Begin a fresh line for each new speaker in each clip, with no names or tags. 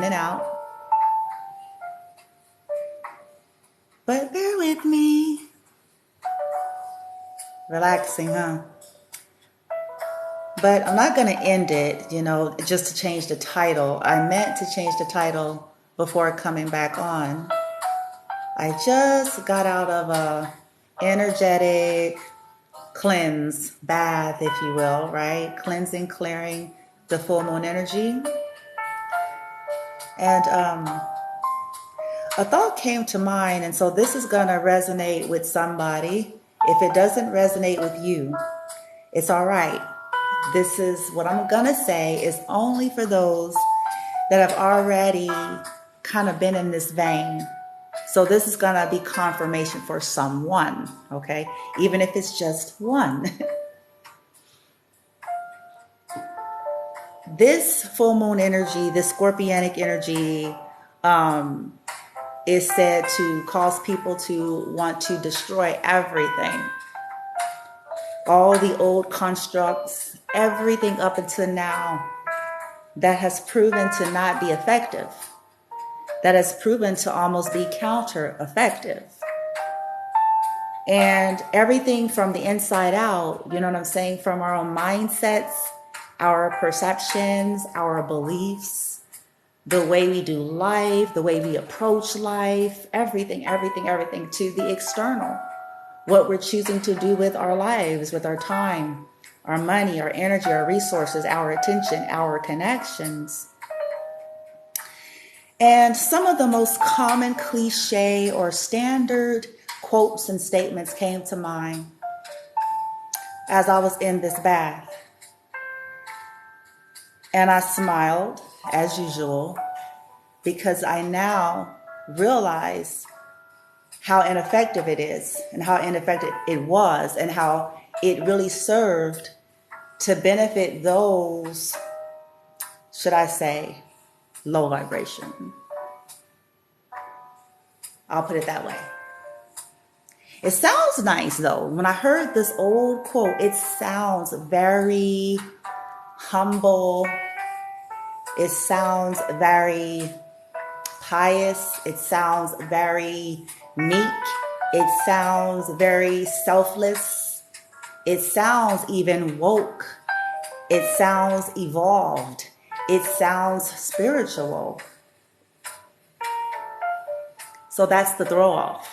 in and out. But bear with me. Relaxing, huh? But I'm not going to end it, just to change the title. I meant to change the title before coming back on. I just got out of a energetic cleanse, bath, if you will, right? Cleansing, clearing the full moon energy. And a thought came to mind, and so this is going to resonate with somebody. If it doesn't resonate with you, it's all right. This is what I'm going to say is only for those that have already kind of been in this vein. So this is going to be confirmation for someone, okay? Even if it's just one. This full moon energy, this scorpionic energy, is said to cause people to want to destroy everything. All the old constructs, everything up until now that has proven to not be effective, that has proven to almost be counter-effective. And everything from the inside out, you know what I'm saying, from our own mindsets, our perceptions, our beliefs, the way we do life, the way we approach life, everything to the external. What we're choosing to do with our lives, with our time, our money, our energy, our resources, our attention, our connections. And some of the most common cliche or standard quotes and statements came to mind as I was in this bath. And I smiled, as usual, because I now realize how ineffective it is and how ineffective it was and how it really served to benefit those, should I say, low vibration. I'll put it that way. It sounds nice though. When I heard this old quote, it sounds very humble. It sounds very pious. It sounds very meek. It sounds very selfless. It sounds even woke. It sounds evolved. It sounds spiritual. So that's the throw off.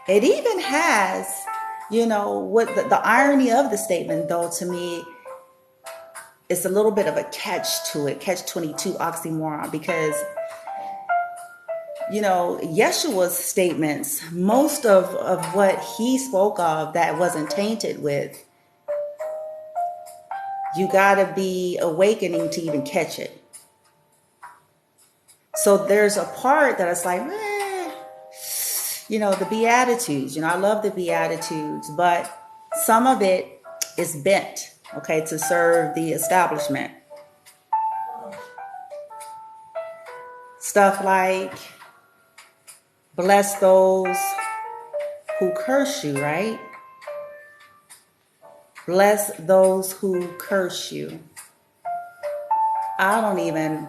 It even has, what the irony of the statement, though, to me, it's a little bit of a catch to it, catch 22 oxymoron, because, Yeshua's statements, most of what he spoke of that wasn't tainted with, you gotta be awakening to even catch it. So there's a part that it's like, the Beatitudes, I love the Beatitudes, but some of it is bent, okay, to serve the establishment. Stuff like, bless those who curse you, right? Bless those who curse you. I don't even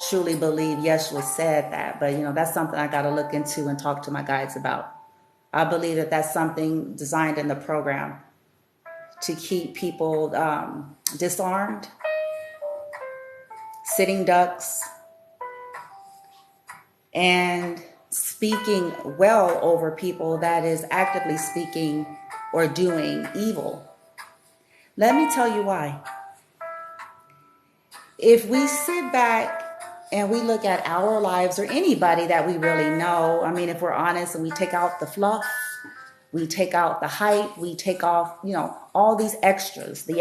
truly believe Yeshua said that, but that's something I got to look into and talk to my guides about. I believe that that's something designed in the program to keep people disarmed, sitting ducks, and speaking well over people that is actively speaking or doing evil. Let me tell you why. If we sit back and we look at our lives or anybody that we really know, if we're honest and we take out the fluff, we take out the hype, we take off, all these extras, the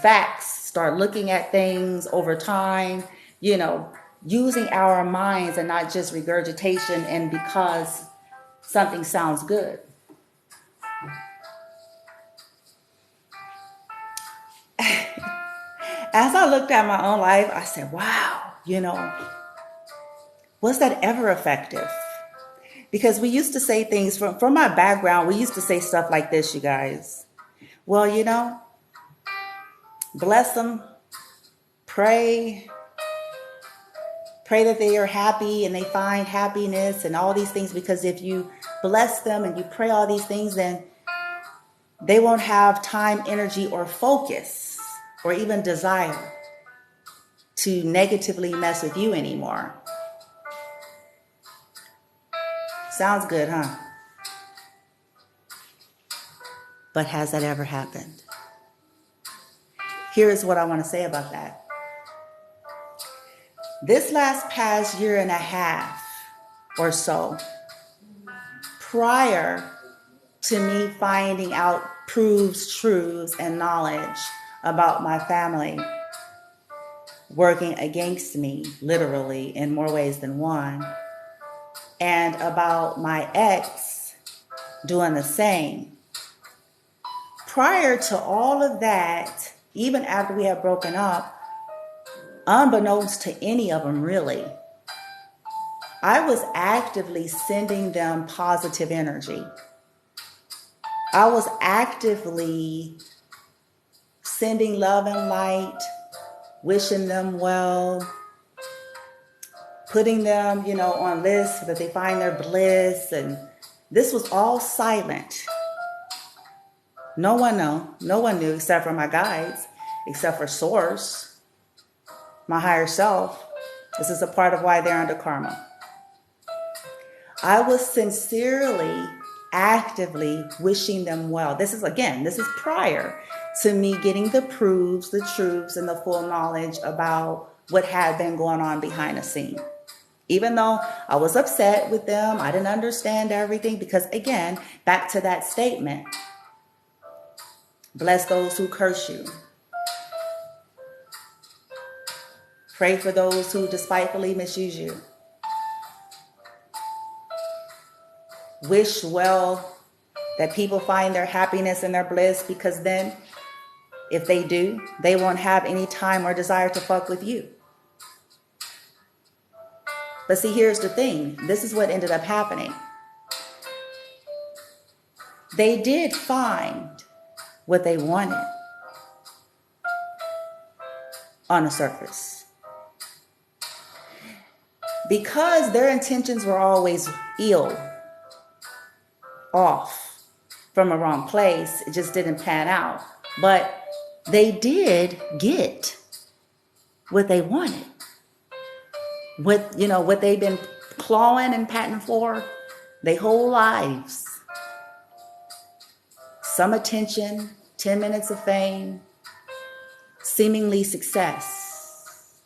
facts, start looking at things over time, using our minds and not just regurgitation and because something sounds good. As I looked at my own life, I said, wow, was that ever effective? Because we used to say things from my background, we used to say stuff like this, you guys. Well, Bless them. Pray that they are happy and they find happiness and all these things, because if you bless them and you pray all these things, then they won't have time, energy, or focus, or even desire to negatively mess with you anymore. Sounds good, huh? But has that ever happened? Here's what I want to say about that. This past year and a half or so, prior to me finding out proofs, truths, and knowledge about my family working against me, literally, in more ways than one, and about my ex doing the same. Prior to all of that, even after we had broken up, unbeknownst to any of them really, I was actively sending them positive energy. I was actively sending love and light, wishing them well, putting them, on lists so that they find their bliss. And this was all silent. No one knew except for my guides, except for Source, my higher self. This is a part of why they're under karma. I was sincerely, actively wishing them well. This is prior to me getting the proofs, the truths, and the full knowledge about what had been going on behind the scene. Even though I was upset with them, I didn't understand everything, because again, back to that statement, bless those who curse you. Pray for those who despitefully misuse you. Wish well that people find their happiness and their bliss, because then if they do, they won't have any time or desire to fuck with you. But see, here's the thing. This is what ended up happening. They did find what they wanted on the surface. Because their intentions were always ill, off, from a wrong place, it just didn't pan out. But they did get what they wanted. What they've been clawing and patting for their whole lives. Some attention, 10 minutes of fame, seemingly success.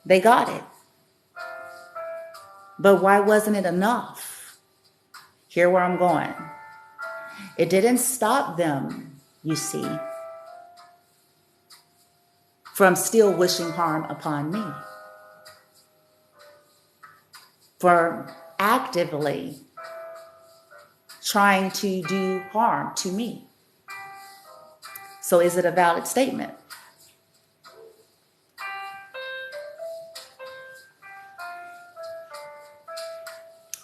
They got it. But why wasn't it enough? Here where I'm going. It didn't stop them, you see, from still wishing harm upon me. For actively trying to do harm to me. So is it a valid statement?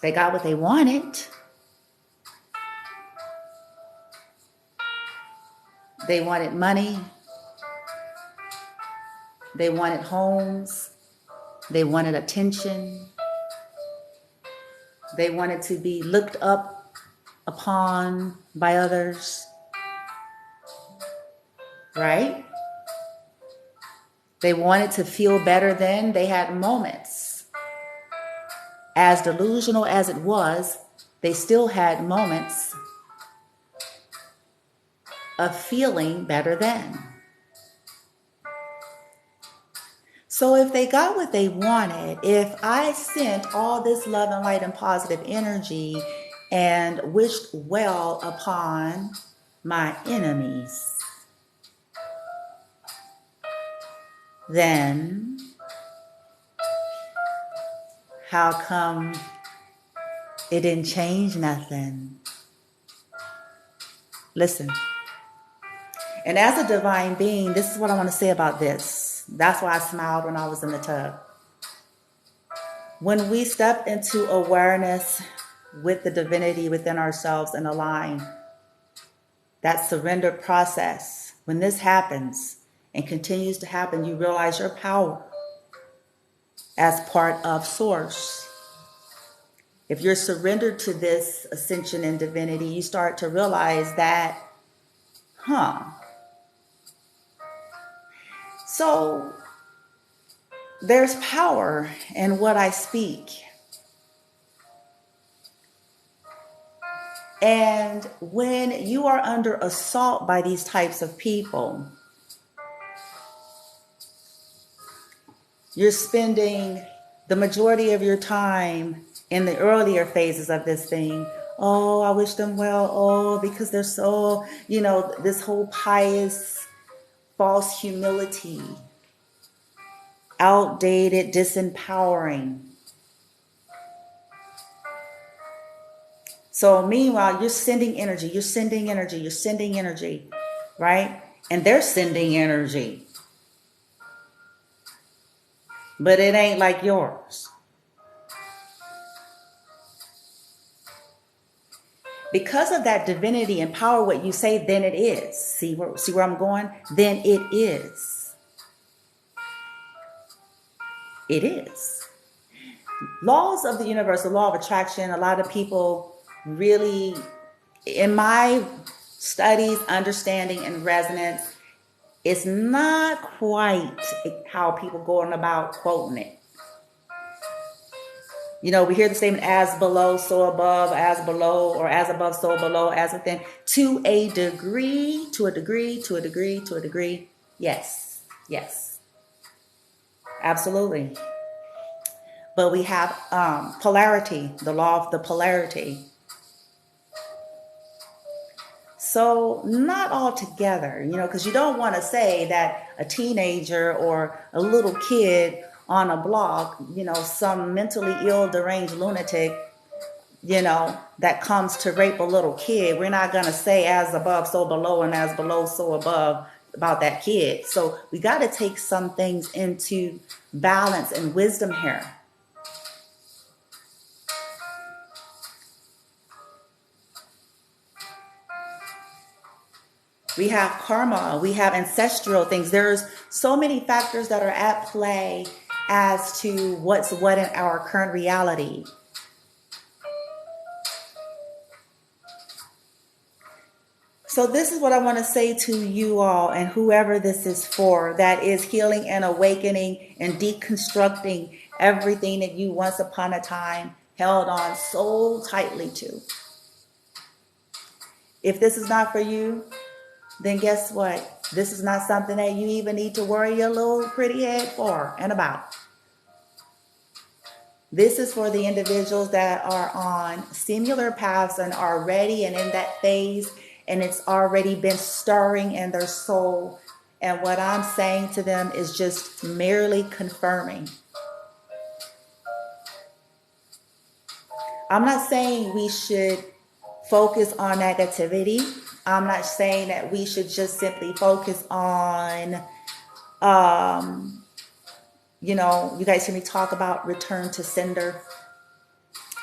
They got what they wanted. They wanted money. They wanted homes. They wanted attention. They wanted to be looked up upon by others. Right? They wanted to feel better than. They had moments. As delusional as it was, they still had moments of feeling better than. So if they got what they wanted, if I sent all this love and light and positive energy and wished well upon my enemies, then how come it didn't change nothing? Listen. And as a divine being, this is what I want to say about this. That's why I smiled when I was in the tub. When we step into awareness with the divinity within ourselves and align, that surrender process, when this happens and continues to happen, you realize your power as part of Source. If you're surrendered to this ascension and divinity, you start to realize that, so there's power in what I speak. And when you are under assault by these types of people, you're spending the majority of your time in the earlier phases of this thing. Oh, I wish them well. Oh, because they're so, this whole pious, false humility, outdated, disempowering. So meanwhile, you're sending energy, right? And they're sending energy. But it ain't like yours. Because of that divinity and power, what you say, then it is. See where I'm going? Then it is. It is. Laws of the universe, the law of attraction, a lot of people really, in my studies, understanding, and resonance, it's not quite how people go on about quoting it. We hear the statement, as below, so above, as below, or as above, so below, as within, to a degree. Yes. Absolutely. But we have polarity, the law of the polarity. So not all together, because you don't want to say that a teenager or a little kid on a block, some mentally ill, deranged lunatic, that comes to rape a little kid. We're not going to say as above, so below, and as below, so above about that kid. So we got to take some things into balance and wisdom here. We have karma, we have ancestral things. There's so many factors that are at play as to what's what in our current reality. So this is what I want to say to you all and whoever this is for, that is healing and awakening and deconstructing everything that you once upon a time held on so tightly to. If this is not for you, then guess what? This is not something that you even need to worry your little pretty head for and about. This is for the individuals that are on similar paths and are ready and in that phase, and it's already been stirring in their soul. And what I'm saying to them is just merely confirming. I'm not saying we should focus on negativity. I'm not saying that we should just simply focus on, you guys hear me talk about return to sender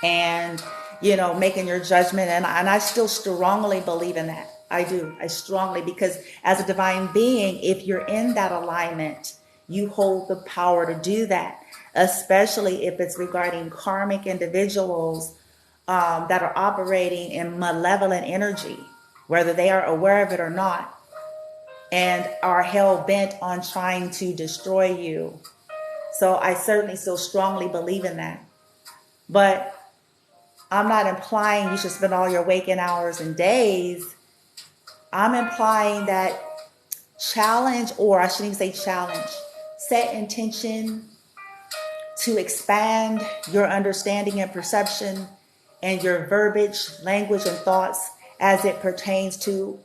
and, making your judgment. And I still strongly believe in that. I do. I strongly, because as a divine being, if you're in that alignment, you hold the power to do that, especially if it's regarding karmic individuals that are operating in malevolent energy, whether they are aware of it or not, and are hell-bent on trying to destroy you. So I certainly still strongly believe in that. But I'm not implying you should spend all your waking hours and days. I'm implying that challenge, or I shouldn't even say challenge, set intention to expand your understanding and perception and your verbiage, language, and thoughts as it pertains to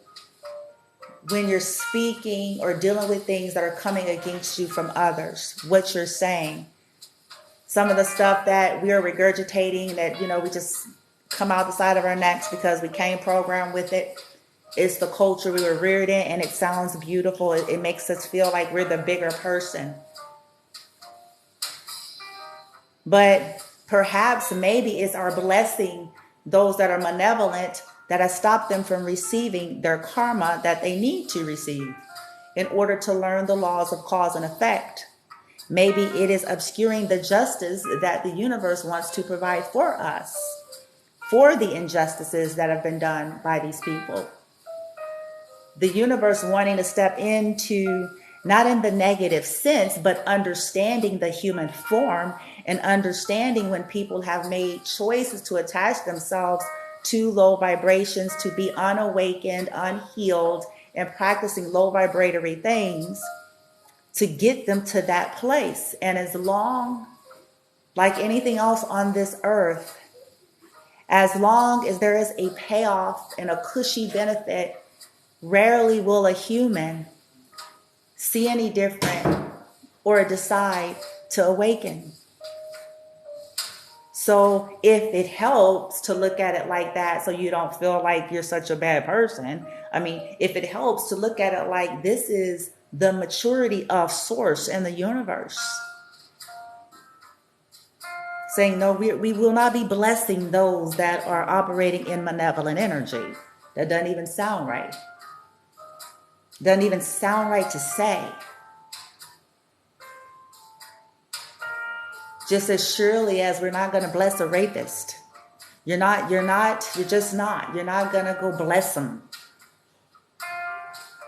when you're speaking or dealing with things that are coming against you from others, what you're saying. Some of the stuff that we are regurgitating that, we just come out the side of our necks because we came programmed with it. It's the culture we were reared in, and it sounds beautiful. It makes us feel like we're the bigger person. But perhaps maybe it's our blessing, those that are malevolent, that has stopped them from receiving their karma that they need to receive. in order to learn the laws of cause and effect. Maybe it is obscuring the justice that the universe wants to provide for us, for the injustices that have been done by these people. The universe wanting to step into, not in the negative sense, but understanding the human form and understanding when people have made choices to attach themselves to low vibrations, to be unawakened, unhealed, and practicing low vibratory things to get them to that place. And as long, like anything else on this earth, as long as there is a payoff and a cushy benefit, rarely will a human see any different or decide to awaken. So if it helps to look at it like that, so you don't feel like you're such a bad person, I mean, if it helps to look at it like this is the maturity of source and the universe, saying, no, we will not be blessing those that are operating in malevolent energy. That doesn't even sound right. Doesn't even sound right to say. Just as surely as we're not going to bless a rapist. You're just not. You're not going to go bless them.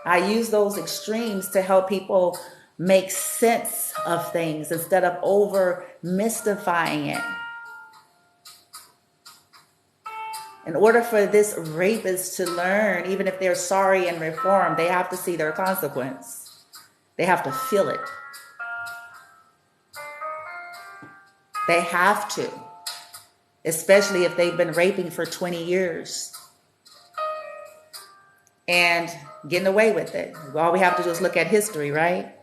I use those extremes to help people make sense of things instead of over mystifying it. In order for this rapist to learn, even if they're sorry and reform, they have to see their consequence. They have to feel it. They have to, especially if they've been raping for 20 years and getting away with it. All we have to do is look at history, right?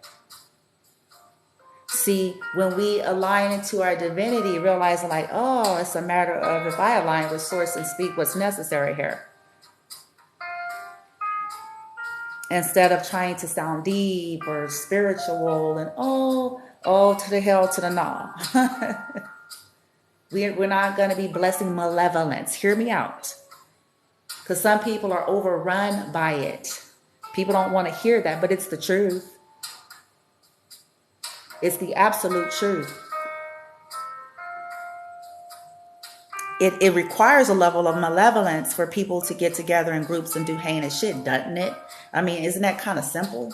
See, when we align into our divinity, realizing like, oh, it's a matter of if I align with source and speak what's necessary here. Instead of trying to sound deep or spiritual and to the hell to the no. We're not going to be blessing malevolence. Hear me out. Because some people are overrun by it. People don't want to hear that, but it's the truth. It's the absolute truth. It requires a level of malevolence for people to get together in groups and do heinous shit, doesn't it? I mean, isn't that kind of simple?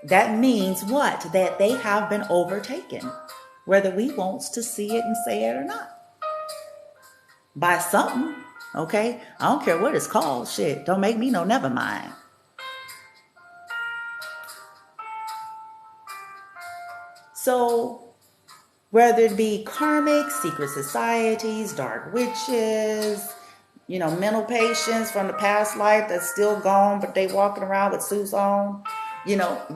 That means what? That they have been overtaken, whether we want to see it and say it or not. By something, okay? I don't care what it's called. Shit, don't make me know, never mind. So, whether it be karmic, secret societies, dark witches, mental patients from the past life that's still gone, but they walking around with suits on,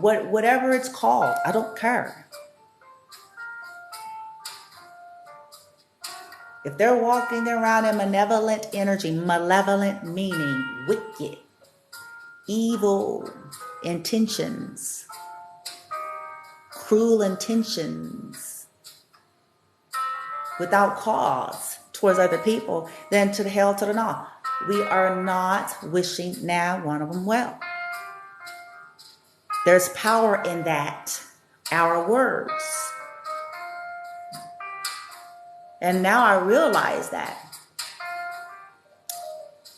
whatever it's called, I don't care. If they're walking around in malevolent energy, malevolent meaning wicked, evil intentions, cruel intentions, without cause towards other people, then to the hell to the no. We are not wishing now one of them well. There's power in that, our words. And now I realize that.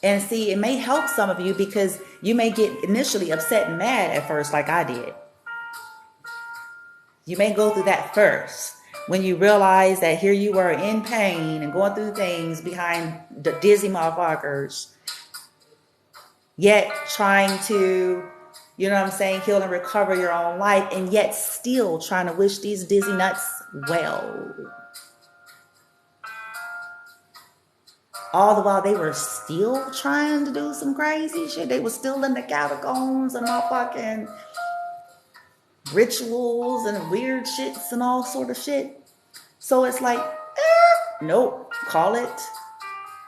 And see, it may help some of you because you may get initially upset and mad at first like I did. You may go through that first. When you realize that here you were in pain and going through things behind the dizzy motherfuckers, yet trying to, heal and recover your own life, and yet still trying to wish these dizzy nuts well. All the while they were still trying to do some crazy shit. They were still in the catacombs and motherfucking rituals and weird shits and all sort of shit. So it's like, nope, call it.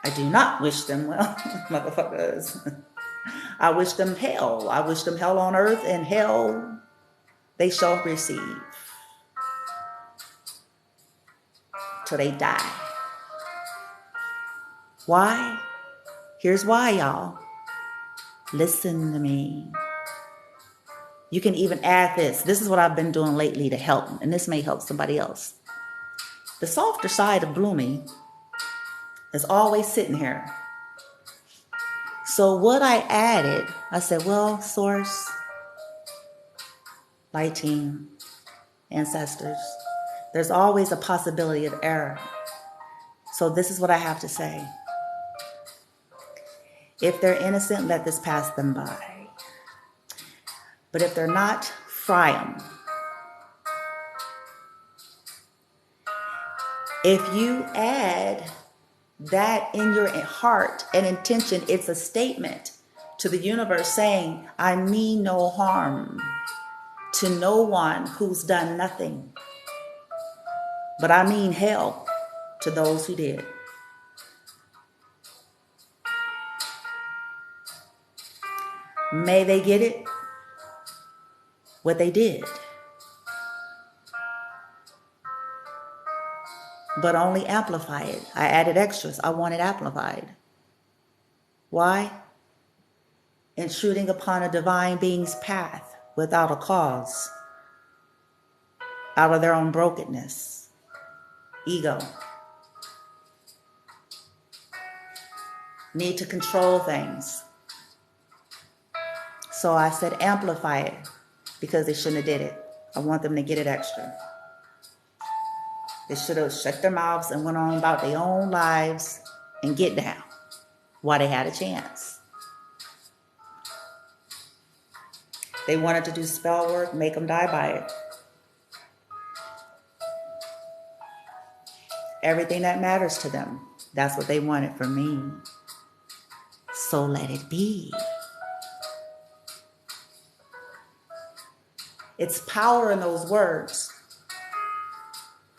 I do not wish them well, motherfuckers. I wish them hell. I wish them hell on earth, and hell they shall receive till they die. Why? Here's why, y'all. Listen to me. You can even add this. This is what I've been doing lately to help, and this may help somebody else. The softer side of Bloomy is always sitting here. So what I added, I said, well, source, light team, ancestors, there's always a possibility of error. So this is what I have to say. If they're innocent, let this pass them by. But if they're not, fry them. If you add that in your heart and intention, it's a statement to the universe saying, I mean no harm to no one who's done nothing, but I mean hell to those who did. May they get it, what they did, but only amplify it. I added extras. I want it amplified. Why? Intruding upon a divine being's path without a cause, out of their own brokenness, ego, need to control things. So I said amplify it because they shouldn't have did it. I want them to get it extra. They should have shut their mouths and went on about their own lives and get down while they had a chance. They wanted to do spell work, make them die by it. Everything that matters to them, that's what they wanted from me. So let it be. It's power in those words.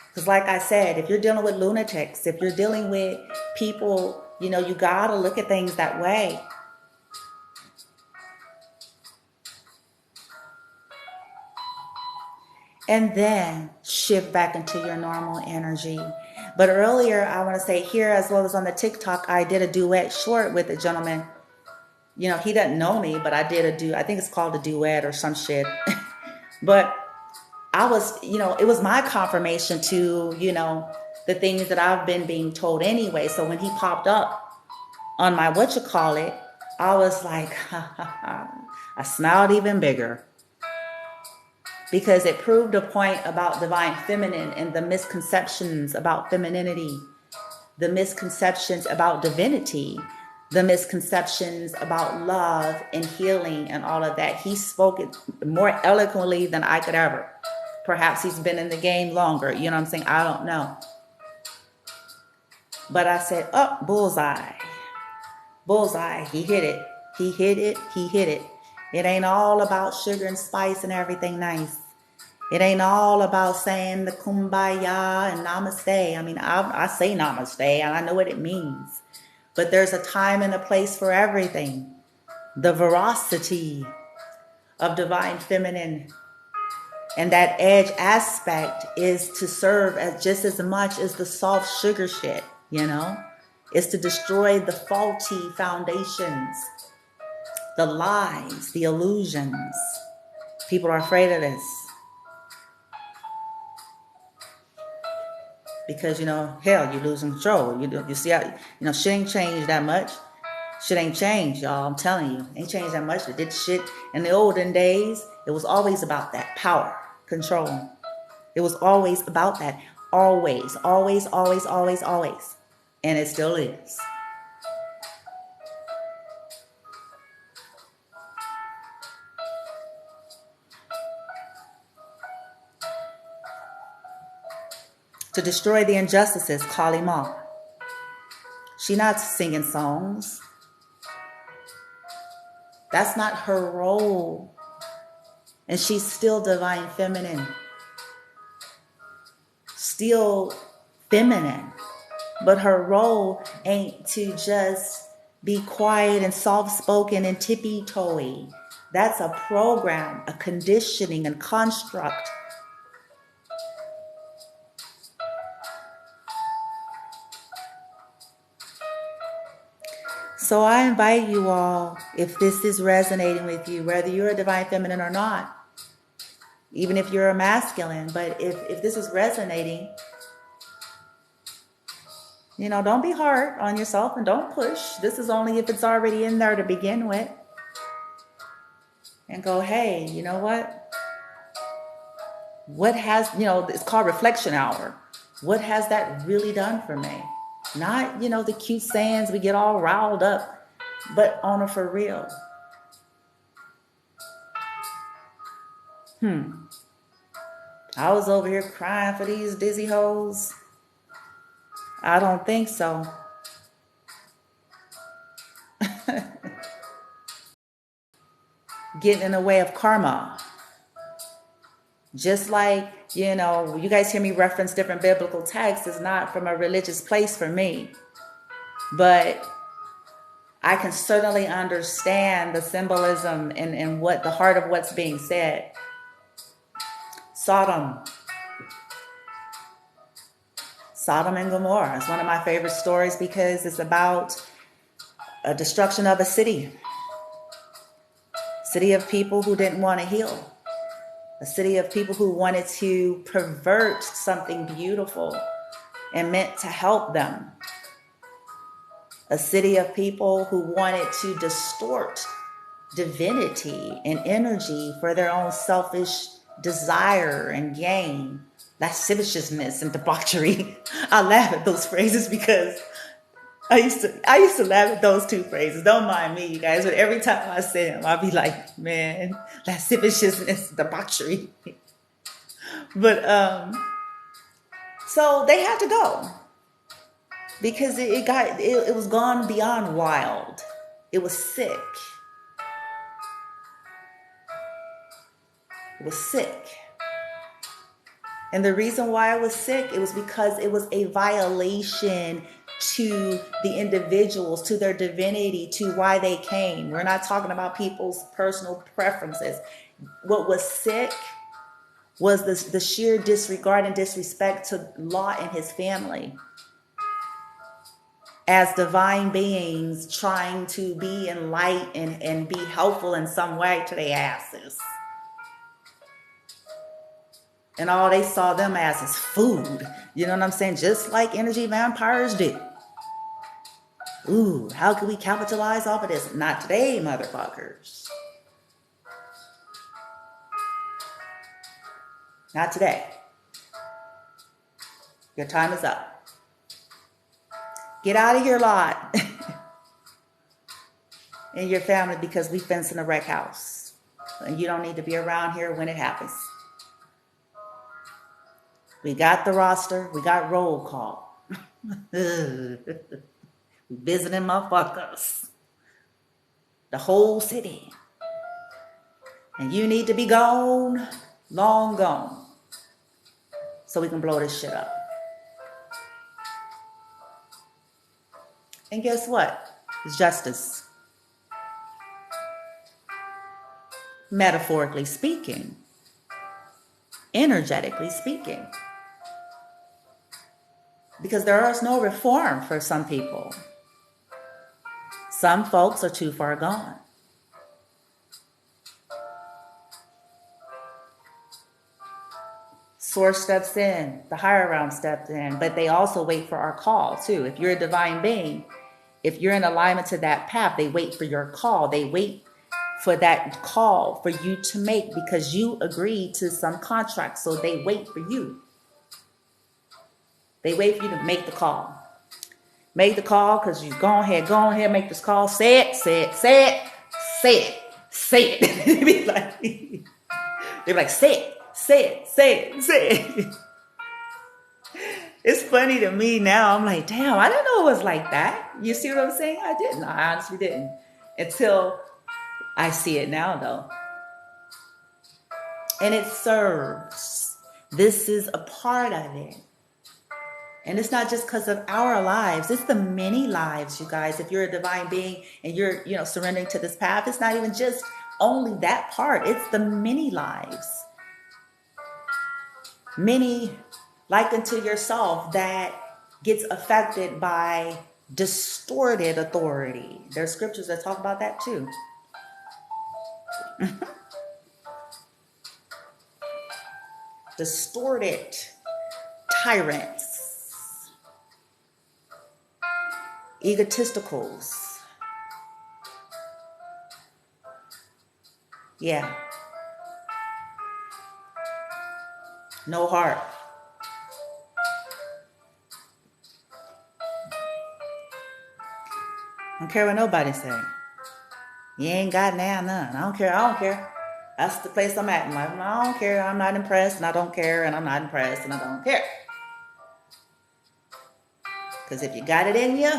Because like I said, if you're dealing with lunatics, if you're dealing with people, you gotta look at things that way. And then shift back into your normal energy. But earlier, I want to say here, as well as on the TikTok, I did a duet short with a gentleman. He doesn't know me, but I think it's called a duet or some shit. But I was, it was my confirmation to, the things that I've been being told anyway. So when he popped up on my I was like, I smiled even bigger. Because it proved a point about divine feminine and the misconceptions about femininity, the misconceptions about divinity, the misconceptions about love and healing and all of that. He spoke it more eloquently than I could ever. Perhaps he's been in the game longer. You know what I'm saying? I don't know. But I said, oh, bullseye. Bullseye. He hit it. He hit it. He hit it. It ain't all about sugar and spice and everything nice. It ain't all about saying the kumbaya and namaste. I mean, I say namaste and I know what it means. But there's a time and a place for everything. The veracity of divine feminine and that edge aspect is to serve as just as much as the soft sugar shit, It's to destroy the faulty foundations, the lies, the illusions. People are afraid of this. Because, hell, you're losing control. You see how, shit ain't changed that much. Shit ain't changed, y'all. I'm telling you. Ain't changed that much. They did shit in the olden days. It was always about that power, control. It was always about that. Always, always, always, always, always. And it still is. To destroy the injustices, Kali Ma. She not singing songs. That's not her role. And she's still divine feminine. Still feminine. But her role ain't to just be quiet and soft-spoken and tippy-toey. That's a program, a conditioning and construct. So I invite you all, if this is resonating with you, whether you're a divine feminine or not, even if you're a masculine, but if this is resonating, you know, don't be hard on yourself and don't push. This is only if it's already in there to begin with. And go, hey, you know what? What has, you know, it's called reflection hour. What has that really done for me? Not, you know, the cute sayings we get all riled up, but on a for real. I was over here crying for these dizzy hoes. I don't think so. Getting in the way of karma. Just like, you know, you guys hear me reference different biblical texts. It's not from a religious place for me. But I can certainly understand the symbolism and what the heart of what's being said. Sodom and Gomorrah is one of my favorite stories because it's about a destruction of a city of people who didn't want to heal, a city of people who wanted to pervert something beautiful and meant to help them, a city of people who wanted to distort divinity and energy for their own selfish desire and gain, lasciviousness and debauchery. I laugh at those phrases because I used to laugh at those two phrases. Don't mind me, you guys, but every time I say them, I'll be like, man, lasciviousness, debauchery. But so they had to go because it was gone beyond wild. It was sick. It was sick. And the reason why it was sick, it was because it was a violation to the individuals, to their divinity, to why they came. We're not talking about people's personal preferences. What was sick was the sheer disregard and disrespect to Lot and his family as divine beings trying to be in light and be helpful in some way to their asses. And all they saw them as is food. You know what I'm saying? Just like energy vampires do. Ooh, how can we capitalize off of this? Not today, motherfuckers. Not today. Your time is up. Get out of here, Lot. And your family, because we fence in a wreck house. And you don't need to be around here when it happens. We got the roster. We got roll call. Visiting motherfuckers. The whole city. And you need to be gone. Long gone. So we can blow this shit up. And guess what? It's justice. Metaphorically speaking. Energetically speaking. Because there is no reform for some people. Some folks are too far gone. Source steps in, the higher realm steps in, but they also wait for our call too. If you're a divine being, if you're in alignment to that path, they wait for your call. They wait for that call for you to make because you agreed to some contract. So they wait for you. They wait for you to make the call. Make the call because you go ahead, make this call. Say it. They be like, say it. It's funny to me now. I'm like, damn, I didn't know it was like that. You see what I'm saying? I didn't. I honestly didn't. Until I see it now, though. And it serves. This is a part of it. And it's not just because of our lives. It's the many lives, you guys. If you're a divine being and you're, surrendering to this path, it's not even just only that part. It's the many lives. Many like unto yourself that gets affected by distorted authority. There's scriptures that talk about that too. Distorted tyrants, egotisticals. Yeah. No heart. I don't care what nobody say. You ain't got now none. I don't care. I don't care. That's the place I'm at in life. I don't care. I'm not impressed, and I don't care, and I'm not impressed, and I don't care. Because if you got it in you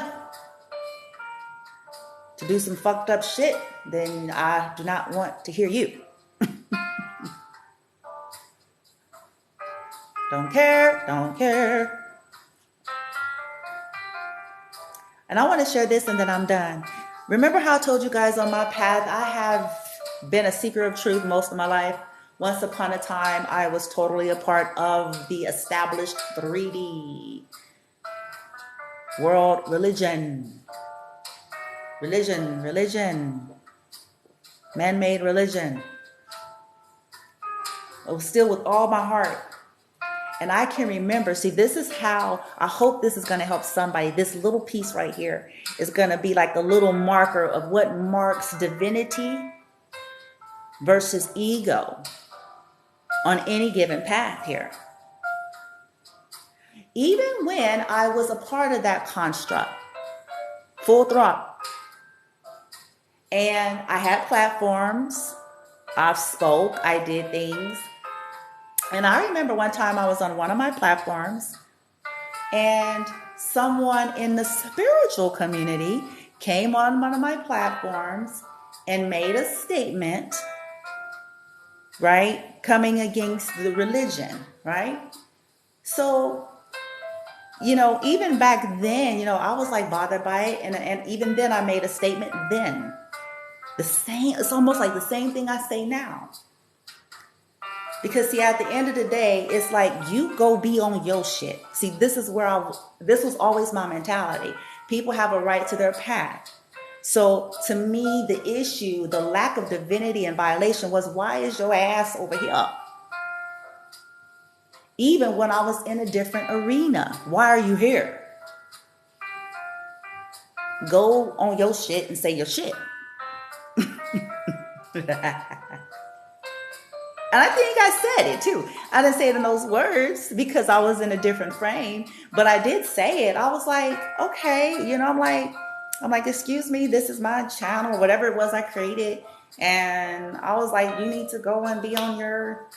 to do some fucked up shit, then I do not want to hear you. Don't care. Don't care. And I want to share this and then I'm done. Remember how I told you guys on my path, I have been a seeker of truth most of my life. Once upon a time, I was totally a part of the established 3D world religion. Religion. Man-made religion. I was still with all my heart. And I can remember, see, this is how, I hope this is going to help somebody. This little piece right here is going to be like a little marker of what marks divinity versus ego on any given path here. Even when I was a part of that construct, full throttle, and I had platforms, I spoke, I did things. And I remember one time I was on one of my platforms and someone in the spiritual community came on one of my platforms and made a statement, right? Coming against the religion, right? So, even back then, I was like bothered by it. And even then I made a statement then. It's almost like the same thing I say now. Because see, at the end of the day, it's like you go be on your shit. See, this was always my mentality. People have a right to their path. So to me, the issue, the lack of divinity and violation was, why is your ass over here? Even when I was in a different arena, why are you here? Go on your shit and say your shit. And I think I said it too. I didn't say it in those words because I was in a different frame, but I did say it. I was like, okay, I'm like, excuse me, this is my channel or whatever it was I created. And I was like, you need to go and be on your,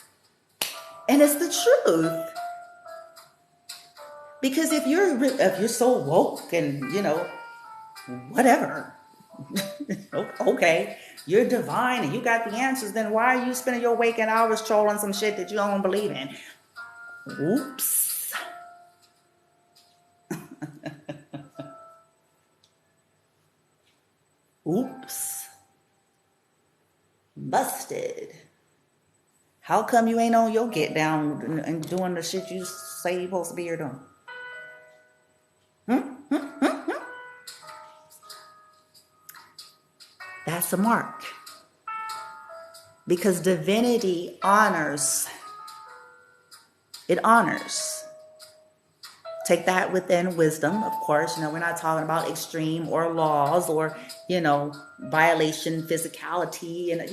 and it's the truth. Because if you're so woke and, whatever, okay, you're divine and you got the answers, then why are you spending your waking hours trolling some shit that you don't believe in? Oops. Oops. Busted. How come you ain't on your get down and doing the shit you say you're supposed to be here doing? That's a mark. Because divinity honors. It honors. Take that within wisdom, of course. We're not talking about extreme or laws or, violation, physicality, and,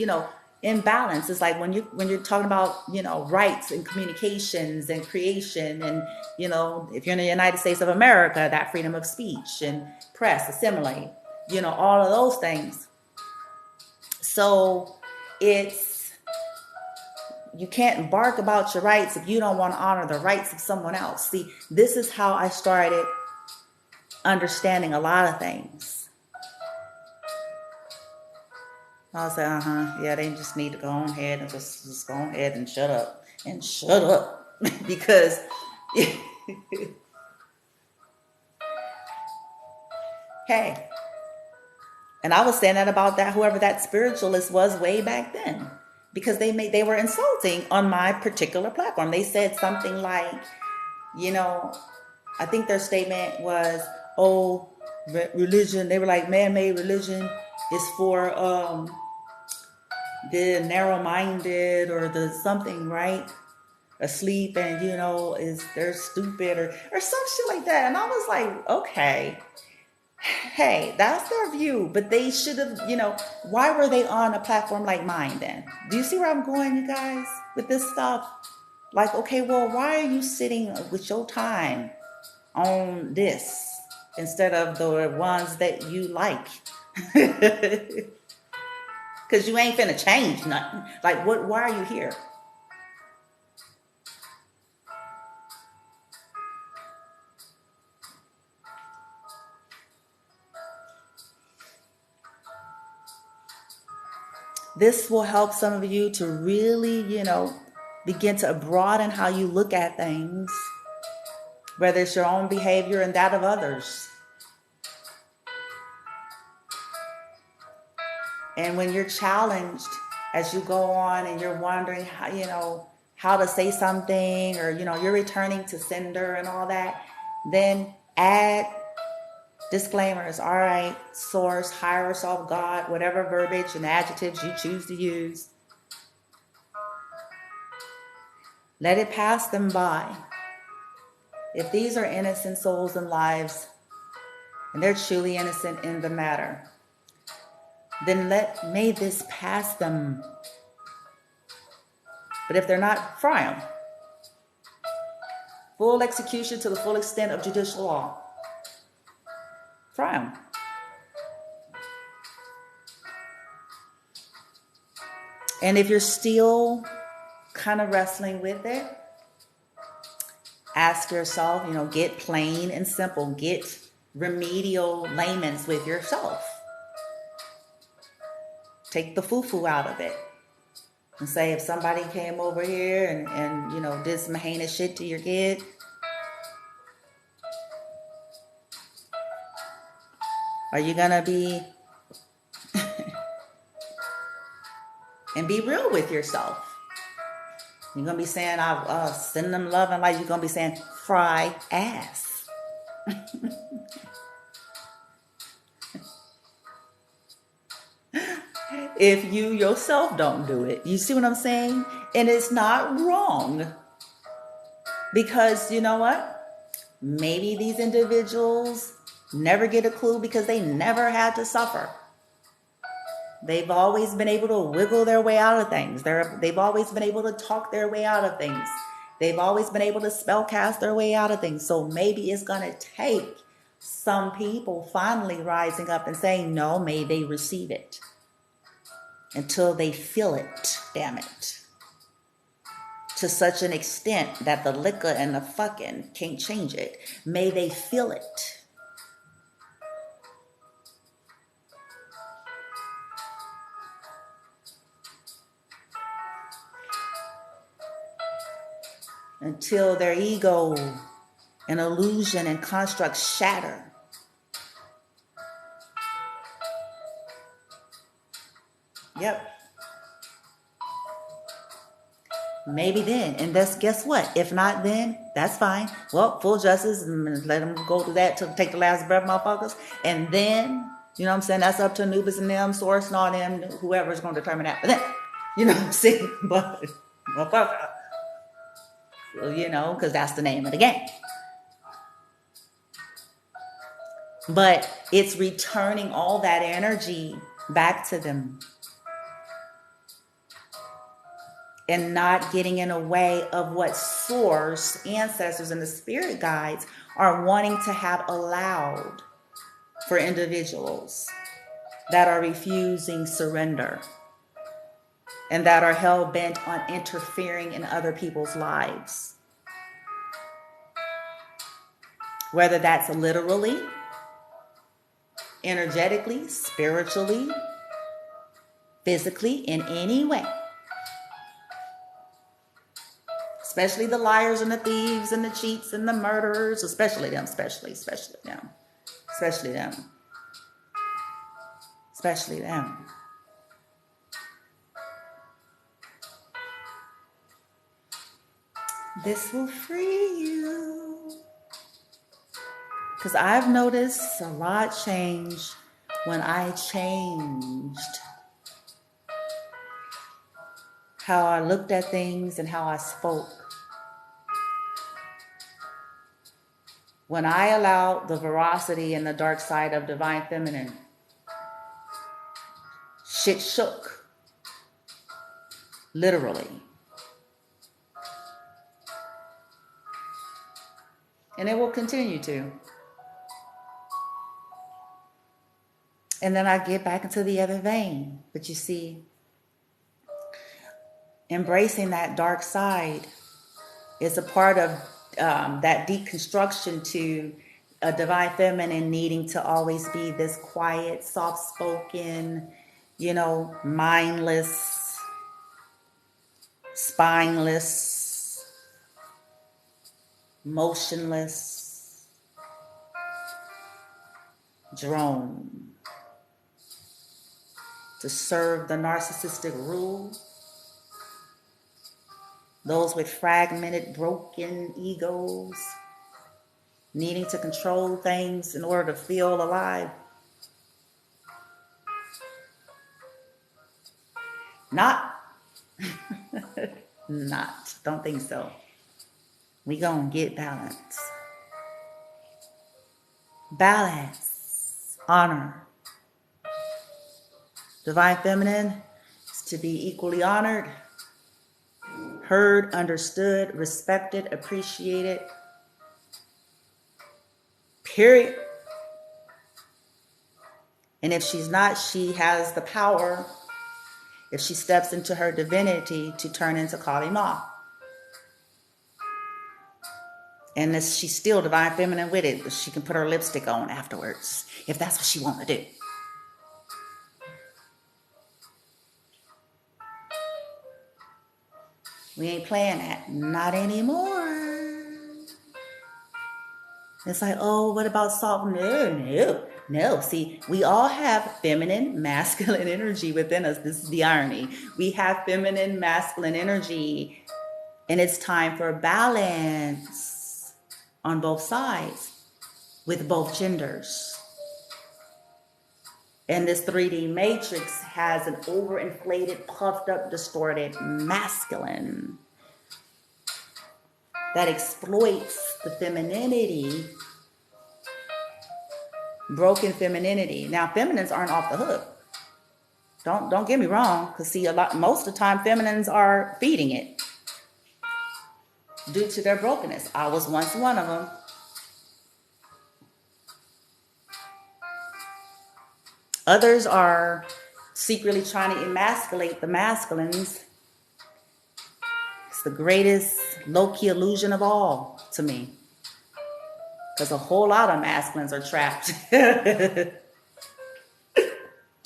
imbalance. It's like when you're talking about, rights and communications and creation and, if you're in the United States of America, that freedom of speech and press, assimilate, all of those things. So you can't bark about your rights if you don't want to honor the rights of someone else. See, this is how I started understanding a lot of things. I'll say, yeah, they just need to go on ahead and just go ahead and shut up. And shut up. Because hey. And I was saying that about that, whoever that spiritualist was way back then, because they were insulting on my particular platform. They said something like, I think their statement was, oh, religion, they were like, man-made religion is for the narrow-minded or the something, right? Asleep, and they're stupid or some shit like that. And I was like, okay, hey, that's their view, but they should have, why were they on a platform like mine then? Do you see where I'm going, you guys, with this stuff? Like, okay, well, why are you sitting with your time on this instead of the ones that you like? Because you ain't finna change nothing. Like, why are you here? This will help some of you to really, begin to broaden how you look at things, whether it's your own behavior and that of others. And when you're challenged as you go on and you're wondering how to say something, or, you're returning to sender and all that, then add disclaimers. All right, source, higher self, God, whatever verbiage and adjectives you choose to use. Let it pass them by. If these are innocent souls and lives, and they're truly innocent in the matter, then may this pass them. But if they're not, fry them. Full execution to the full extent of judicial law. Fry them. And if you're still kind of wrestling with it, ask yourself, get plain and simple. Get remedial layman's with yourself. Take the foo-foo out of it. And say, if somebody came over here and did some heinous shit to your kid, are you gonna be and be real with yourself? You're gonna be saying, "I send them love and light." You're gonna be saying, "Fry ass." If you yourself don't do it. You see what I'm saying? And it's not wrong. Because you know what? Maybe these individuals never get a clue because they never had to suffer. They've always been able to wiggle their way out of things. They've always been able to talk their way out of things. They've always been able to spell cast their way out of things. So maybe it's going to take some people finally rising up and saying, no, may they receive it. Until they feel it, damn it. To such an extent that the liquor and the fucking can't change it. May they feel it. Until their ego and illusion and construct shatter. Yep. Maybe then. And that's, guess what? If not then, that's fine. Well, full justice, and let them go through that to take the last breath, motherfuckers. And then, you know what I'm saying? That's up to Anubis and them, Source and all them, whoever's going to determine that. But then, you know what I'm saying? But, motherfucker. Because that's the name of the game. But it's returning all that energy back to them. And not getting in a way of what source, ancestors, and the spirit guides are wanting to have allowed for individuals that are refusing surrender and that are hell-bent on interfering in other people's lives. Whether that's literally, energetically, spiritually, physically, in any way. Especially the liars and the thieves and the cheats and the murderers, especially them. This will free you. Because I've noticed a lot changed when I changed how I looked at things and how I spoke. When I allowed the veracity and the dark side of divine feminine, shit shook. Literally. And it will continue to. And then I get back into the other vein. But you see, embracing that dark side is a part of that deconstruction to a divine feminine needing to always be this quiet, soft-spoken, mindless, spineless, motionless drone to serve the narcissistic rule. Those with fragmented, broken egos, needing to control things in order to feel alive. Don't think so. We gonna get balance. Balance, honor. Divine feminine is to be equally honored, heard, understood, respected, appreciated. Period. And if she's not, she has the power, if she steps into her divinity, to turn into Kali Ma. And she's still divine feminine with it. She can put her lipstick on afterwards, if that's what she wants to do. We ain't playing that. Not anymore. It's like, oh, what about salt? No. See, we all have feminine, masculine energy within us. This is the irony. We have feminine, masculine energy, and it's time for balance on both sides with both genders. And this 3D matrix has an overinflated, puffed up, distorted masculine that exploits the femininity, broken femininity. Now, feminines aren't off the hook. Don't get me wrong, because see, most of the time, feminines are feeding it due to their brokenness. I was once one of them. Others are secretly trying to emasculate the masculines. It's the greatest low-key illusion of all to me. Because a whole lot of masculines are trapped.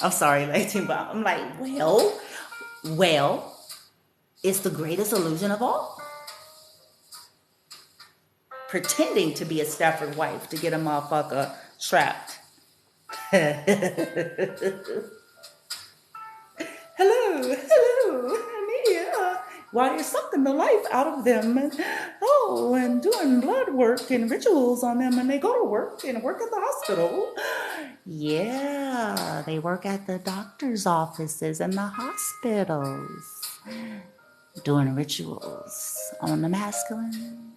I'm sorry, lady, but I'm like, well, it's the greatest illusion of all. Pretending to be a Stepford wife to get a motherfucker trapped. Hello, Anita. Why, you're sucking the life out of them and doing blood work and rituals on them, and they go to work and work at the hospital. Yeah, they work at the doctor's offices and the hospitals doing rituals on the masculine.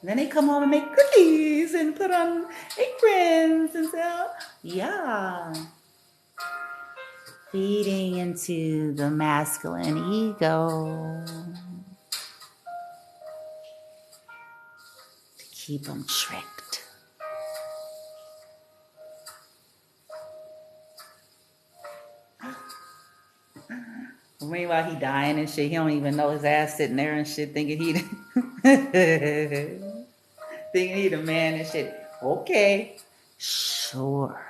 And then they come home and make cookies and put on aprons and so, yeah. Feeding into the masculine ego to keep them tricked. Meanwhile, he dying and shit. He don't even know his ass sitting there and shit, thinking he the man and shit. Okay, sure.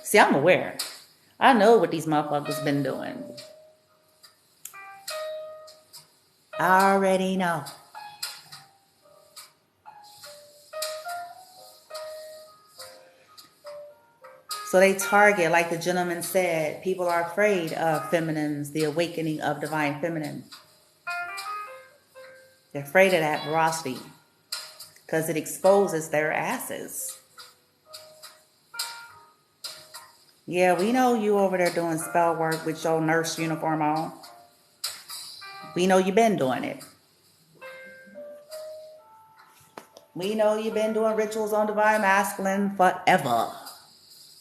See, I'm aware. I know what these motherfuckers been doing. I already know. So they target, like the gentleman said, people are afraid of feminines, the awakening of divine feminine. They're afraid of that veracity because it exposes their asses. Yeah, we know you over there doing spell work with your nurse uniform on. We know you've been doing it. We know you've been doing rituals on divine masculine forever.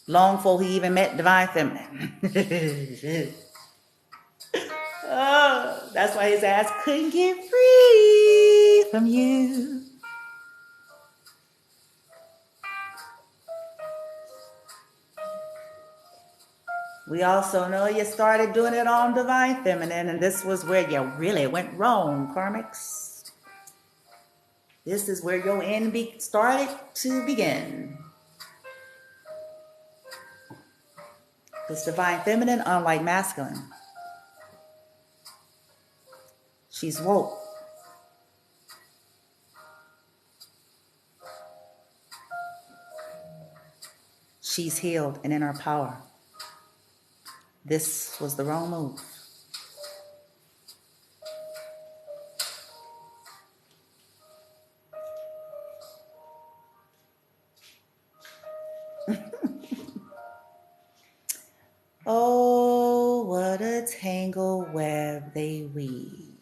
Long before he even met divine feminine. Oh, that's why his ass couldn't get free from you. We also know you started doing it on divine feminine, and this was where you really went wrong, karmics. This is where your end started to begin. Because divine feminine, unlike masculine, she's woke. She's healed and in her power. This was the wrong move. Oh, what a tangled web they weave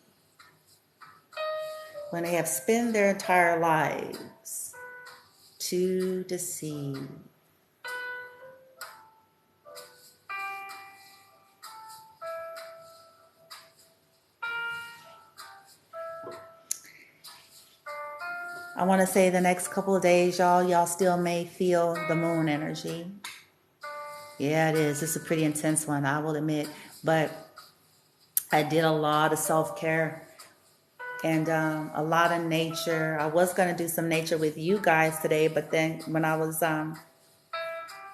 when they have spent their entire lives to deceive. I want to say the next couple of days, y'all still may feel the moon energy. Yeah, it is. It's a pretty intense one, I will admit. But I did a lot of self-care and a lot of nature. I was going to do some nature with you guys today, but then when I was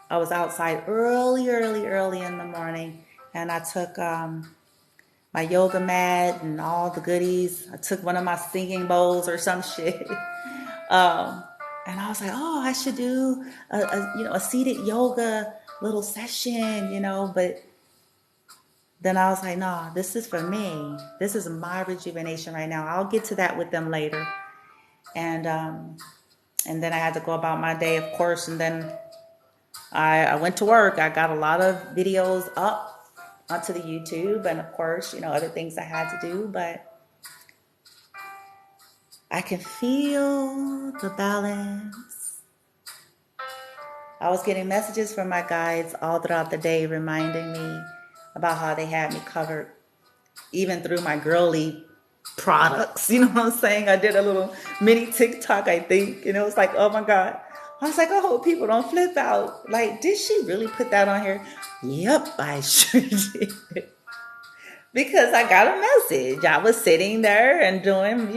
outside early in the morning, and I took my yoga mat and all the goodies. I took one of my singing bowls or some shit. And I was like, oh, I should do a seated yoga little session, but then I was like, no, this is for me. This is my rejuvenation right now. I'll get to that with them later. And then I had to go about my day, of course. And then I went to work. I got a lot of videos up onto the YouTube. And of course, other things I had to do. But I can feel the balance. I was getting messages from my guides all throughout the day reminding me about how they had me covered, even through my girly products. You know what I'm saying? I did a little mini TikTok, I think, and it was like, oh my God. I was like, I hope people don't flip out. Like, did she really put that on here? Yep, I sure did. Because I got a message. I was sitting there and doing,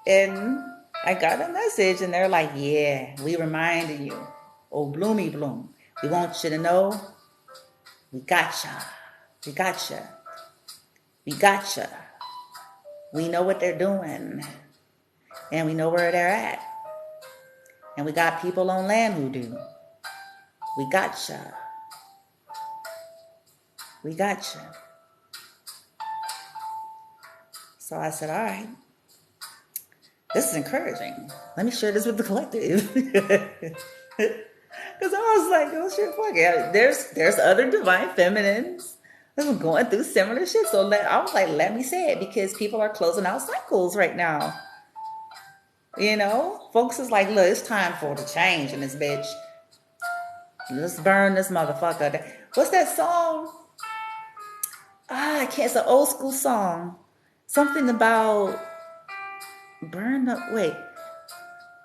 and I got a message, and they're like, yeah, we reminded you. Oh, bloomy bloom. We want you to know we gotcha. We gotcha. We gotcha. We know what they're doing. And we know where they're at. And we got people on land who do. We gotcha. We gotcha. So I said, all right. This is encouraging. Let me share this with the collective. Because I was like, oh shit, fuck it. There's other divine feminines that are going through similar shit. So I was like, let me say it, because people are closing out cycles right now. Folks is like, look, it's time for the change in this bitch. Let's burn this motherfucker. What's that song? I can't. It's an old school song. Something about burn up. Wait.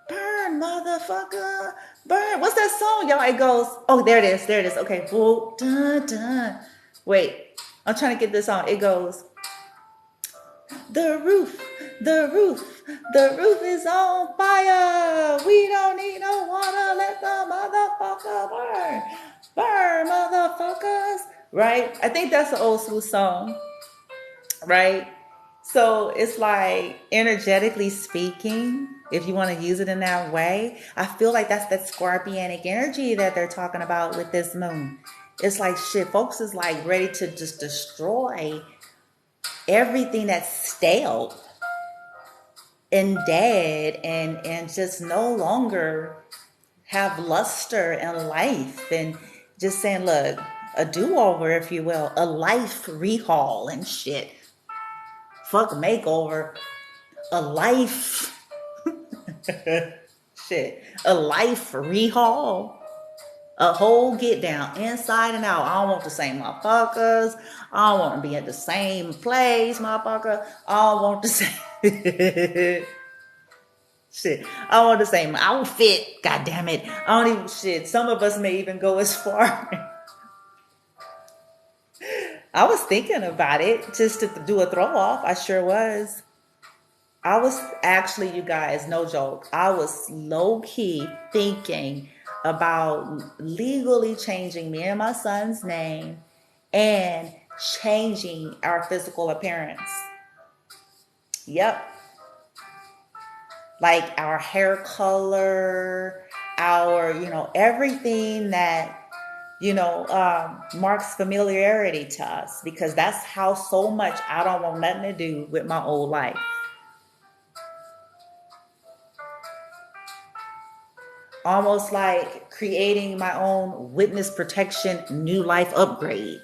Burn, motherfucker. Burn. What's that song, y'all? It goes, oh, there it is. There it is. Okay. Whoa, dun, dun. Wait. I'm trying to get this on. It goes, the roof is on fire. We don't need no water. Let the motherfucker burn. Burn, motherfuckers. Right? I think that's an old school song. Right? So it's like, energetically speaking, if you want to use it in that way. I feel like that's that scorpionic energy that they're talking about with this moon. It's like shit, folks is like ready to just destroy everything that's stale and dead and just no longer have luster in life, and just saying, look, a do-over, if you will, a life rehaul and shit. Fuck makeover, a life shit, a life rehaul, a whole get down, inside and out. I don't want the same motherfuckers. I don't want to be at the same place, motherfucker. I don't want the same shit. I want the same outfit. God damn it. I don't even shit. Some of us may even go as far. I was thinking about it just to do a throw off. I sure was. I was actually, you guys, no joke, I was low-key thinking about legally changing me and my son's name and changing our physical appearance. Yep. Like our hair color, our, everything that, marks familiarity to us, because that's how so much I don't want nothing to do with my old life. Almost like creating my own witness protection, new life upgrade.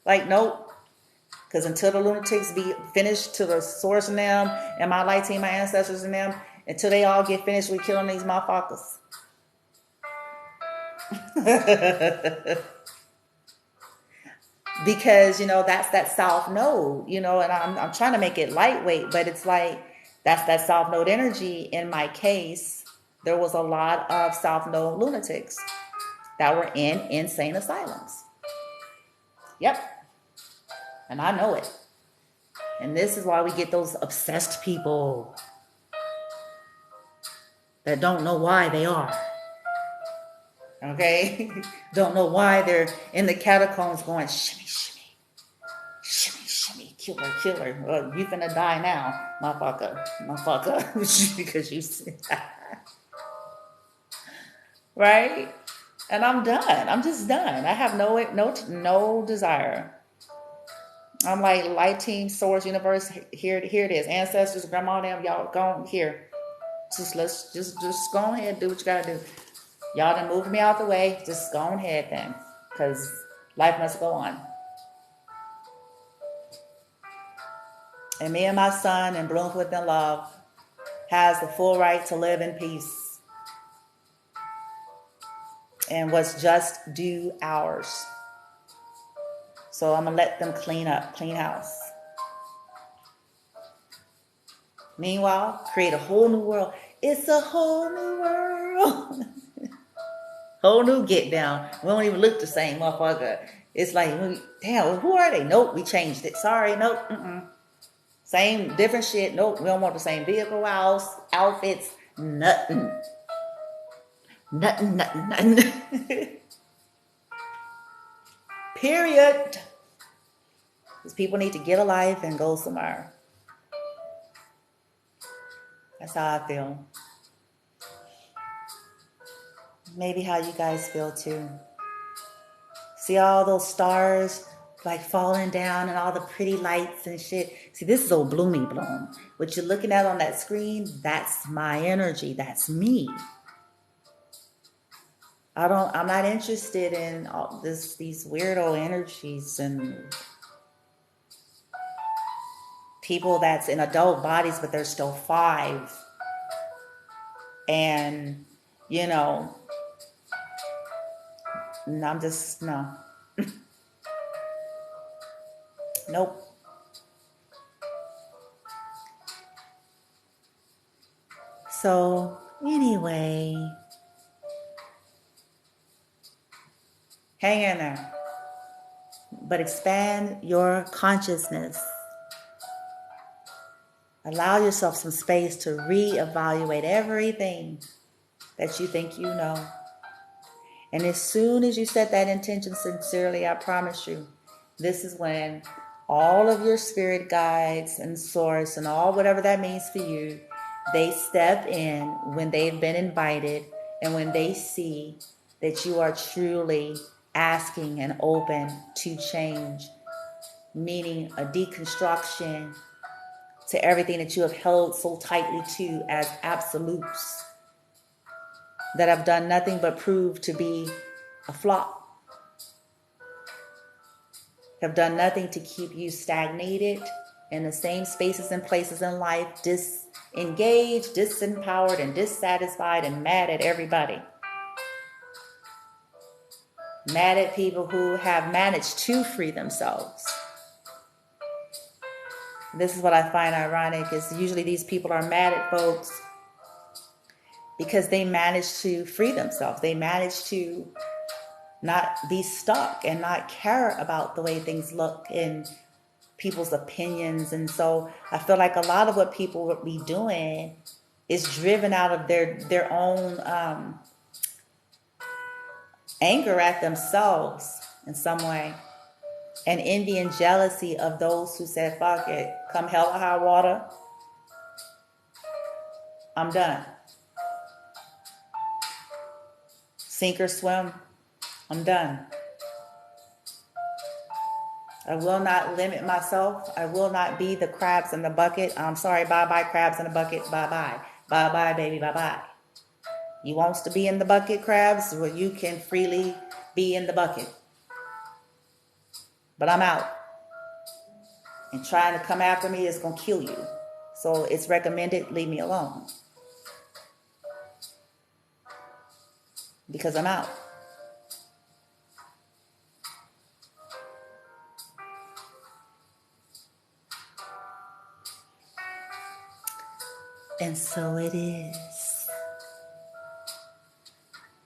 Like, nope. Because until the lunatics be finished, to the source in them and my light team, my ancestors in them, until they all get finished with killing these motherfuckers. Because, that's that south node, and I'm trying to make it lightweight, but it's like, that's that South Node energy. In my case, there was a lot of South Node lunatics that were in insane asylums. Yep. And I know it. And this is why we get those obsessed people that don't know why they are. Okay? Don't know why they're in the catacombs going, shimmy, shimmy, shimmy, shimmy, killer, killer. Well, you finna die now, motherfucker. Because you said that. Right? And I'm done. I'm just done. I have no desire. I'm like, light team, source, universe, here it is. Ancestors, grandma, them, y'all go on here. Just go ahead and do what you gotta do. Y'all done moved me out the way. Just go ahead then. Because life must go on. And me and my son, and blooms within love, has the full right to live in peace. And what's just due ours. So I'm going to let them clean house. Meanwhile, create a whole new world. It's a whole new world. Whole new get down. We don't even look the same, motherfucker. It's like, damn, who are they? Nope, we changed it. Sorry, nope. Same, different shit. Nope, we don't want the same vehicle, house, outfits, nothing. Nothing. Period. Because people need to get a life and go somewhere. That's how I feel. Maybe how you guys feel too. See all those stars like falling down and all the pretty lights and shit. See, this is old bloomy bloom. What you're looking at on that screen, that's my energy. That's me. I'm not interested in all these weirdo energies and people that's in adult bodies, but they're still 5. And, I'm just, no. Nope. So, anyway, hang in there. But expand your consciousness. Allow yourself some space to reevaluate everything that you think you know. And as soon as you set that intention sincerely, I promise you, this is when all of your spirit guides and source and all whatever that means for you, they step in when they've been invited and when they see that you are truly asking and open to change, meaning a deconstruction to everything that you have held so tightly to as absolutes that have done nothing but prove to be a flop, have done nothing to keep you stagnated in the same spaces and places in life, disengaged, disempowered, and dissatisfied, and mad at everybody. Mad at people who have managed to free themselves. This is what I find ironic, is usually these people are mad at folks because they managed to free themselves. They managed to not be stuck and not care about the way things look in people's opinions. And so I feel like a lot of what people would be doing is driven out of their own anger at themselves in some way, and envy and jealousy of those who said, fuck it, come hell or high water, I'm done. Sink or swim, I'm done. I will not limit myself. I will not be the crabs in the bucket. I'm sorry, bye-bye crabs in the bucket, bye-bye. Bye-bye, baby, bye-bye. You wants to be in the bucket, crabs? Well, you can freely be in the bucket. But I'm out. And trying to come after me is going to kill you. So it's recommended, leave me alone. Because I'm out. And so it is.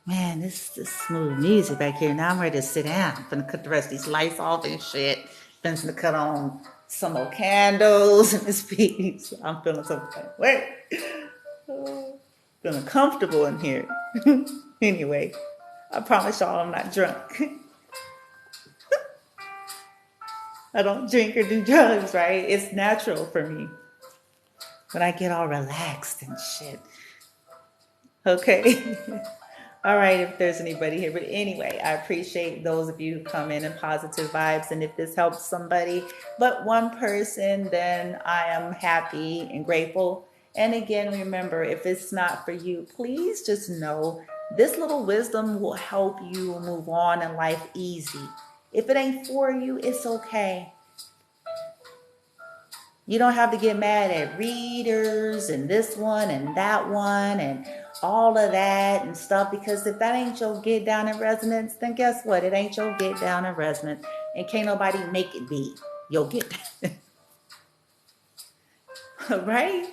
Man, this is smooth music back here. Now I'm ready to sit down. I'm going to cut the rest of these lights off and shit. I'm going to cut on some more candles in this piece. I'm feeling so kind of way. Feeling comfortable in here. Anyway, I promise y'all I'm not drunk. I don't drink or do drugs, right? It's natural for me. When I get all relaxed and shit. Okay. All right, if there's anybody here. But anyway, I appreciate those of you who come in and positive vibes. And if this helps somebody but one person, then I am happy and grateful. And again, remember, if it's not for you, please just know this little wisdom will help you move on in life easy. If it ain't for you, it's okay. You don't have to get mad at readers and this one and that one and all of that and stuff, because if that ain't your get down in resonance, then guess what? It ain't your get down in resonance, and can't nobody make it be your get down. Right?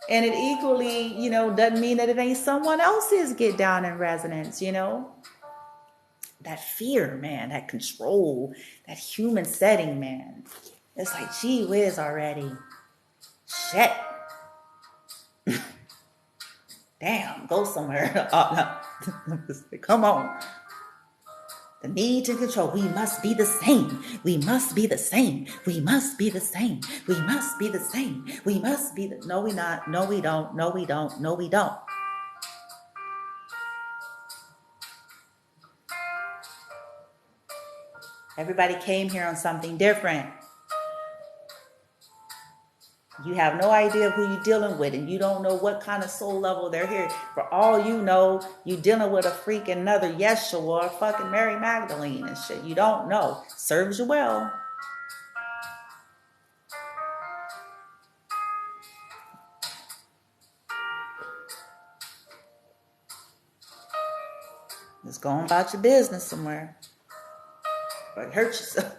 And it equally, doesn't mean that it ain't someone else's get down in resonance, That fear, man, that control, that human setting, man. It's like, gee whiz already. Shit. Damn, go somewhere. Oh, no. Come on. The need to control. We must be the same. We must be the same. We must be the same. We must be the same. We must be the... No, we not. No, we don't. No, we don't. No, we don't. Everybody came here on something different. You have no idea who you're dealing with, and you don't know what kind of soul level they're here. For all you know, you dealing with a freaking another Yeshua or fucking Mary Magdalene and shit. You don't know. Serves you well. Just go on about your business somewhere. But hurt yourself.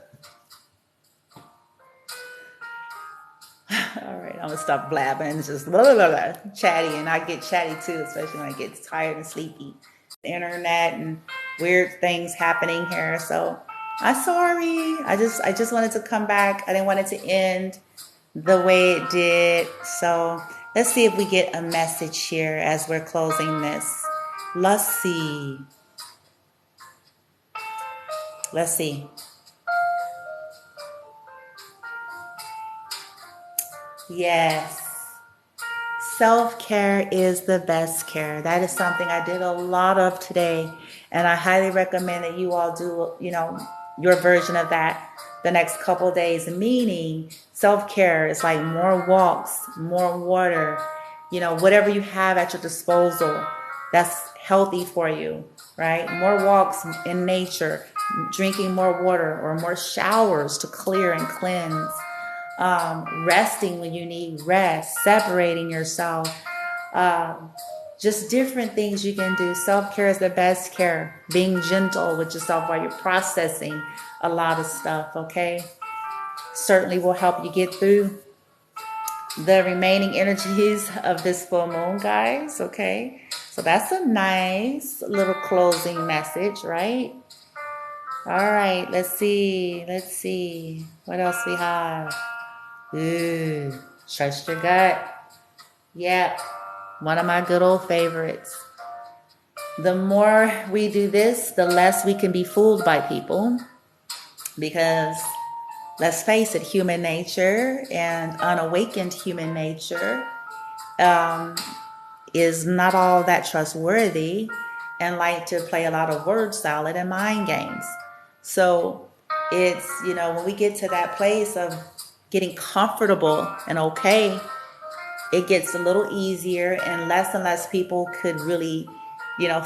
All right, I'm gonna stop blabbing. It's just blah, blah, blah, blah, chatty, and I get chatty too, especially when I get tired and sleepy. The internet and weird things happening here. So I'm sorry. I just wanted to come back. I didn't want it to end the way it did. So let's see if we get a message here as we're closing this. Let's see. Let's see. Yes. Self-care is the best care. That is something I did a lot of today, and I highly recommend that you all do, your version of that the next couple of days. Meaning, self-care is like more walks, more water, whatever you have at your disposal that's healthy for you, right? More walks in nature, drinking more water, or more showers to clear and cleanse. Resting when you need rest, separating yourself, just different things you can do. Self-care is the best care. Being gentle with yourself while you're processing a lot of stuff, okay? Certainly will help you get through the remaining energies of this full moon, guys, okay? So that's a nice little closing message, right? All right, let's see. What else we have? Ooh, trust your gut. Yeah, one of my good old favorites. The more we do this, the less we can be fooled by people. Because, let's face it, human nature and unawakened human nature is not all that trustworthy and like to play a lot of word salad and mind games. So it's, when we get to that place of getting comfortable and okay, it gets a little easier and less people could really,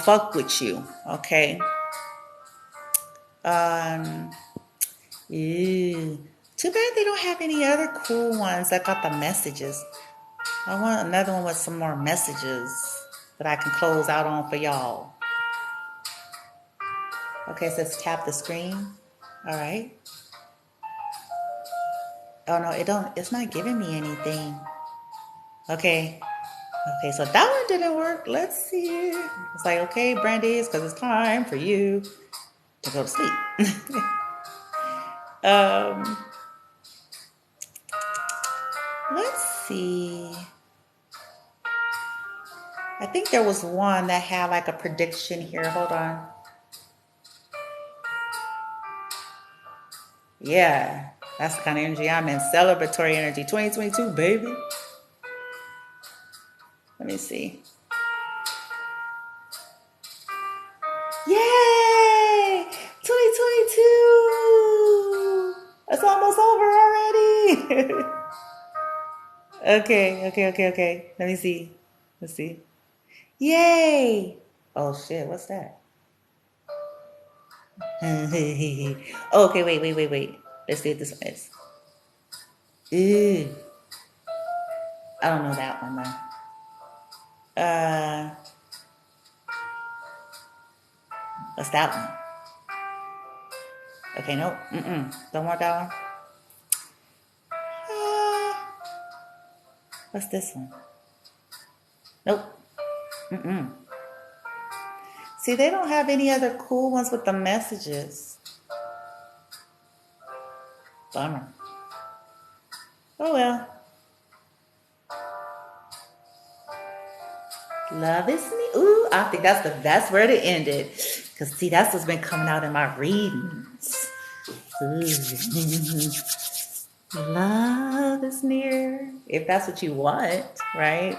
fuck with you. Okay. Ew. Too bad they don't have any other cool ones that got the messages. I want another one with some more messages that I can close out on for y'all. Okay, so let's tap the screen. All right. Oh no, it's not giving me anything. Okay, so that one didn't work. Let's see. It's like, okay, Brandy, it's because it's time for you to go to sleep. Let's see. I think there was one that had like a prediction here. Hold on. Yeah, that's the kind of energy I'm in. Celebratory energy. 2022, baby. Let me see. Yay! 2022! It's almost over already. Okay. Let me see. Let's see. Yay! Oh shit, what's that? Okay, wait. Let's see what this one is. Ew. I don't know that one though. What's that one? Okay, nope. Don't want that one. What's this one? Nope. See, they don't have any other cool ones with the messages. Bummer. Oh well. Love is me. Ooh, I think that's where to end it. Because see, that's what's been coming out in my readings. Love is near. If that's what you want, right?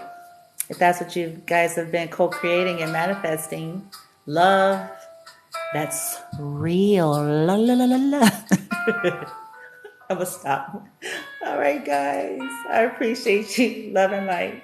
If that's what you guys have been co-creating and manifesting, love, that's real. La la la la la. I'm gonna stop. All right, guys. I appreciate you. Love and light.